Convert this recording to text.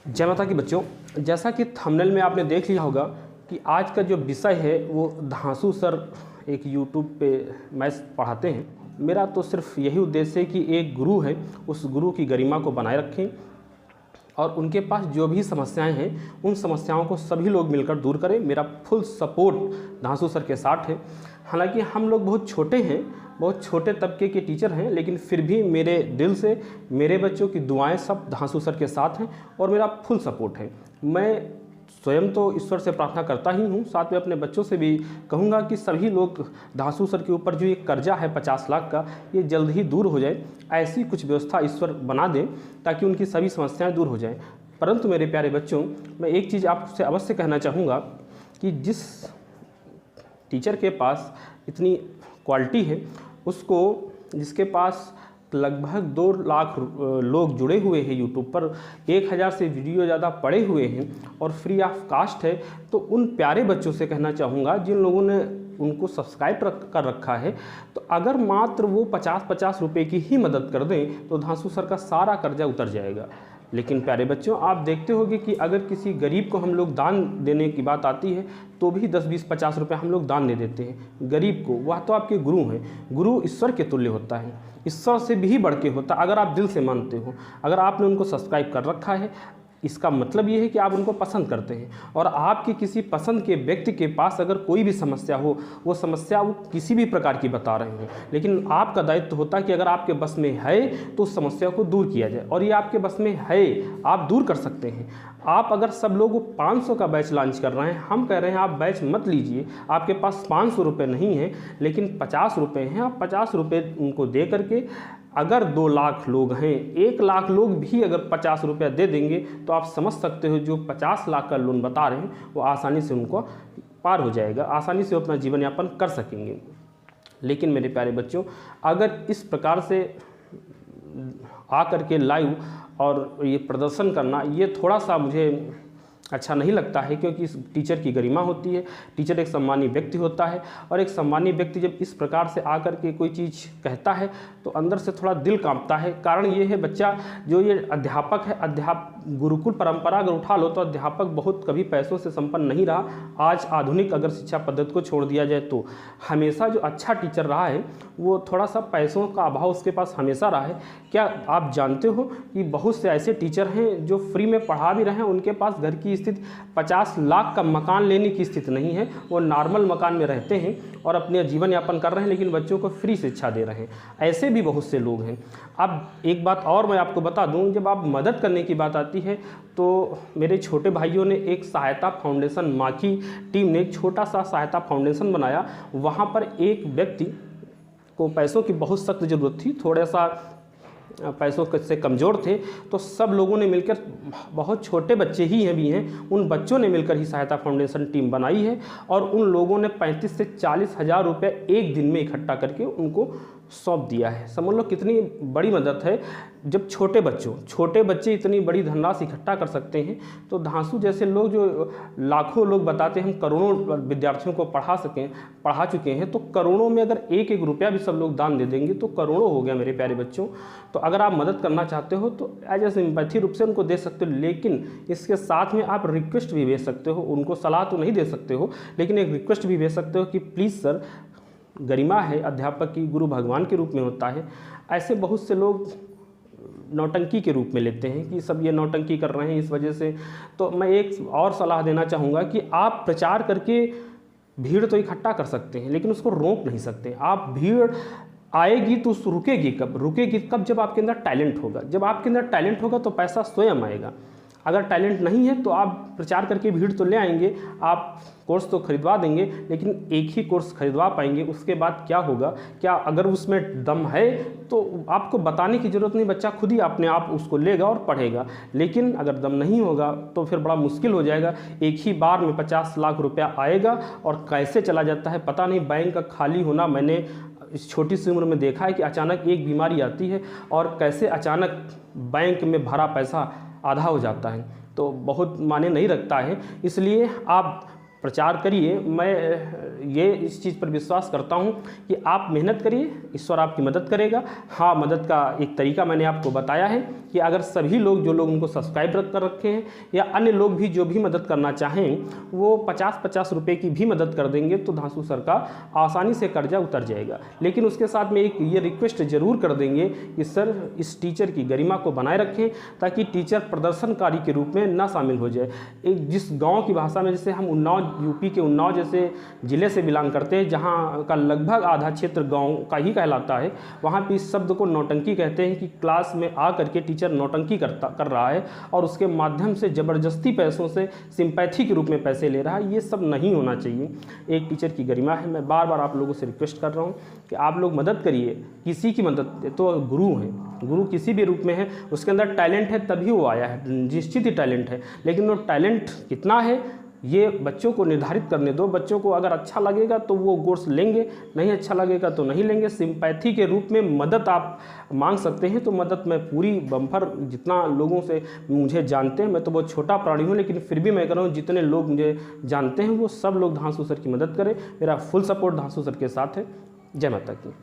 जय माता की बच्चों, जैसा कि थंबनेल में आपने देख लिया होगा कि आज का जो विषय है वो धांसू सर एक यूट्यूब पे मैथ्स पढ़ाते हैं। मेरा तो सिर्फ यही उद्देश्य है कि एक गुरु है, उस गुरु की गरिमा को बनाए रखें और उनके पास जो भी समस्याएं हैं उन समस्याओं को सभी लोग मिलकर दूर करें। मेरा फुल सपोर्ट धांसू सर के साथ है। हालांकि हम लोग बहुत छोटे हैं, बहुत छोटे तबके के टीचर हैं, लेकिन फिर भी मेरे दिल से मेरे बच्चों की दुआएं सब धांसू सर के साथ हैं और मेरा फुल सपोर्ट है। मैं स्वयं तो ईश्वर से प्रार्थना करता ही हूँ, साथ में अपने बच्चों से भी कहूँगा कि सभी लोग धांसू सर के ऊपर जो ये कर्जा है 50 लाख का, ये जल्द ही दूर हो जाए। ऐसी कुछ व्यवस्था ईश्वर बना दें ताकि उनकी सभी समस्याएं दूर हो जाएं। परंतु मेरे प्यारे बच्चों, मैं एक चीज़ आपसे अवश्य कहना चाहूँगा कि जिस टीचर के पास इतनी क्वालिटी है, उसको जिसके पास लगभग 2 लाख लोग जुड़े हुए हैं यूट्यूब पर, 1000 से वीडियो ज़्यादा पड़े हुए हैं और फ्री ऑफ कास्ट है, तो उन प्यारे बच्चों से कहना चाहूँगा जिन लोगों ने उनको सब्सक्राइब कर रखा है, तो अगर मात्र वो 50-50 रुपये की ही मदद कर दें तो धांसू सर का सारा कर्जा उतर जाएगा। लेकिन प्यारे बच्चों, आप देखते होंगे कि अगर किसी गरीब को हम लोग दान देने की बात आती है तो भी 10, 20, 50 रुपये हम लोग दान दे देते हैं गरीब को। वह तो आपके गुरु हैं। गुरु ईश्वर के तुल्य होता है, ईश्वर से भी बढ़ के होता है। अगर आप दिल से मानते हो, अगर आपने उनको सब्सक्राइब कर रखा है, इसका मतलब ये है कि आप उनको पसंद करते हैं और आपके किसी पसंद के व्यक्ति के पास अगर कोई भी समस्या हो, वो समस्या वो किसी भी प्रकार की बता रहे हैं, लेकिन आपका दायित्व होता है कि अगर आपके बस में है तो उस समस्या को दूर किया जाए। और ये आपके बस में है, आप दूर कर सकते हैं। आप अगर सब लोग 500 का बैच लॉन्च कर रहे हैं, हम कह रहे हैं आप बैच मत लीजिए। आपके पास 500 रुपये नहीं है लेकिन 50 रुपये हैं, आप 50 रुपये उनको दे करके, अगर 2 लाख लोग हैं, 1 लाख लोग भी अगर 50 रुपया दे देंगे तो आप समझ सकते हो जो 50 लाख का लोन बता रहे हैं वो आसानी से उनको पार हो जाएगा, आसानी से वो अपना जीवन यापन कर सकेंगे। लेकिन मेरे प्यारे बच्चों, अगर इस प्रकार से आकर के लाइव और ये प्रदर्शन करना, ये थोड़ा सा मुझे अच्छा नहीं लगता है, क्योंकि इस टीचर की गरिमा होती है। टीचर एक सम्मानीय व्यक्ति होता है और एक सम्मानीय व्यक्ति जब इस प्रकार से आकर के कोई चीज़ कहता है तो अंदर से थोड़ा दिल कांपता है। कारण ये है, बच्चा जो ये अध्यापक है, गुरुकुल परंपरा अगर उठा लो तो अध्यापक बहुत कभी पैसों से संपन्न नहीं रहा। आज आधुनिक अगर शिक्षा पद्धति को छोड़ दिया जाए तो हमेशा जो अच्छा टीचर रहा है वो थोड़ा सा पैसों का अभाव उसके पास हमेशा रहा है। क्या आप जानते हो कि बहुत से ऐसे टीचर हैं जो फ्री में पढ़ा भी रहे हैं, उनके पास घर की स्थिति 50 लाख का मकान लेने की स्थिति नहीं है, वो नॉर्मल मकान में रहते हैं और अपने जीवन यापन कर रहे हैं, लेकिन बच्चों को फ्री शिक्षा दे रहे हैं। ऐसे भी बहुत से लोग हैं। अब एक बात और मैं आपको बता दूं, जब आप मदद करने की बात आती है तो मेरे छोटे भाइयों ने एक सहायता फाउंडेशन, माँ की टीम ने एक छोटा सा सहायता फाउंडेशन बनाया। वहाँ पर एक व्यक्ति को पैसों की बहुत सख्त ज़रूरत थी, थोड़ा सा पैसों से कमज़ोर थे, तो सब लोगों ने मिलकर, बहुत छोटे बच्चे ही हैं भी हैं, उन बच्चों ने मिलकर ही सहायता फाउंडेशन टीम बनाई है और उन लोगों ने 35 से 40 हज़ार रुपये एक दिन में इकट्ठा करके उनको सौंप दिया है। समझ लो कितनी बड़ी मदद है। जब छोटे बच्चे इतनी बड़ी धनराशि इकट्ठा कर सकते हैं, तो धांसू जैसे लोग जो लाखों लोग बताते हैं हम करोड़ों विद्यार्थियों को पढ़ा चुके हैं, तो करोड़ों में अगर 1-1 रुपया भी सब लोग दान दे देंगे तो करोड़ों हो गया मेरे प्यारे बच्चों। तो अगर आप मदद करना चाहते हो तो एज ए सिंपैथी रूप से उनको दे सकते हो, लेकिन इसके साथ में आप रिक्वेस्ट भी भेज सकते हो। उनको सलाह तो नहीं दे सकते हो, लेकिन एक रिक्वेस्ट भी भेज सकते हो कि प्लीज़ सर, गरिमा है अध्यापक की, गुरु भगवान के रूप में होता है। ऐसे बहुत से लोग नौटंकी के रूप में लेते हैं कि सब ये नौटंकी कर रहे हैं इस वजह से। तो मैं एक और सलाह देना चाहूँगा कि आप प्रचार करके भीड़ तो इकट्ठा कर सकते हैं, लेकिन उसको रोक नहीं सकते। आप भीड़ आएगी तो रुकेगी कब? जब आपके अंदर टैलेंट होगा। जब आपके अंदर टैलेंट होगा तो पैसा स्वयं आएगा। अगर टैलेंट नहीं है तो आप प्रचार करके भीड़ तो ले आएंगे, आप कोर्स तो खरीदवा देंगे, लेकिन एक ही कोर्स खरीदवा पाएंगे। उसके बाद क्या होगा? क्या अगर उसमें दम है तो आपको बताने की ज़रूरत नहीं, बच्चा खुद ही अपने आप उसको लेगा और पढ़ेगा। लेकिन अगर दम नहीं होगा तो फिर बड़ा मुश्किल हो जाएगा। एक ही बार में 50 लाख रुपया आएगा और कैसे चला जाता है पता नहीं। बैंक का खाली होना मैंने इस छोटी सी उम्र में देखा है कि अचानक एक बीमारी आती है और कैसे अचानक बैंक में भरा पैसा आधा हो जाता है, तो बहुत माने नहीं रखता है। इसलिए आप प्रचार करिए। मैं ये इस चीज़ पर विश्वास करता हूँ कि आप मेहनत करिए, ईश्वर आपकी मदद करेगा। हाँ, मदद का एक तरीका मैंने आपको बताया है कि अगर सभी लोग, जो लोग उनको सब्सक्राइब कर रखे हैं या अन्य लोग भी जो भी मदद करना चाहें, वो 50-50 रुपये की भी मदद कर देंगे तो धांसू सर का आसानी से कर्जा उतर जाएगा। लेकिन उसके साथ में एक ये रिक्वेस्ट ज़रूर कर देंगे कि सर इस टीचर की गरिमा को बनाए रखें, ताकि टीचर प्रदर्शनकारी के रूप में ना शामिल हो जाए। एक जिस गांव की भाषा में, जैसे हम उन्नाव, यूपी के उन्नाव जैसे ज़िले से बिलोंग करते हैं, जहां का लगभग आधा क्षेत्र गांव का ही कहलाता है, वहां पे इस शब्द को नौटंकी कहते हैं कि क्लास में आ करके टीचर नौटंकी कर रहा है और उसके माध्यम से ज़बरदस्ती पैसों से सिंपैथी के रूप में पैसे ले रहा है। ये सब नहीं होना चाहिए। एक टीचर की गरिमा है। मैं बार बार आप लोगों से रिक्वेस्ट कर रहा हूँ कि आप लोग मदद करिए। किसी की मदद, तो गुरु हैं, गुरु किसी भी रूप में है, उसके अंदर टैलेंट है तभी वो आया है, निश्चित ही टैलेंट है। लेकिन वो टैलेंट कितना है ये बच्चों को निर्धारित करने दो। बच्चों को अगर अच्छा लगेगा तो वो कोर्स लेंगे, नहीं अच्छा लगेगा तो नहीं लेंगे। सिंपैथी के रूप में मदद आप मांग सकते हैं, तो मदद मैं पूरी बम्फर, जितना लोगों से मुझे जानते हैं, मैं तो बहुत छोटा प्राणी हूँ, लेकिन फिर भी मैं कह रहा हूँ जितने लोग मुझे जानते हैं वो सब लोग धांसू सर की मदद करें। मेरा फुल सपोर्ट धांसू सर के साथ है। जय माता की।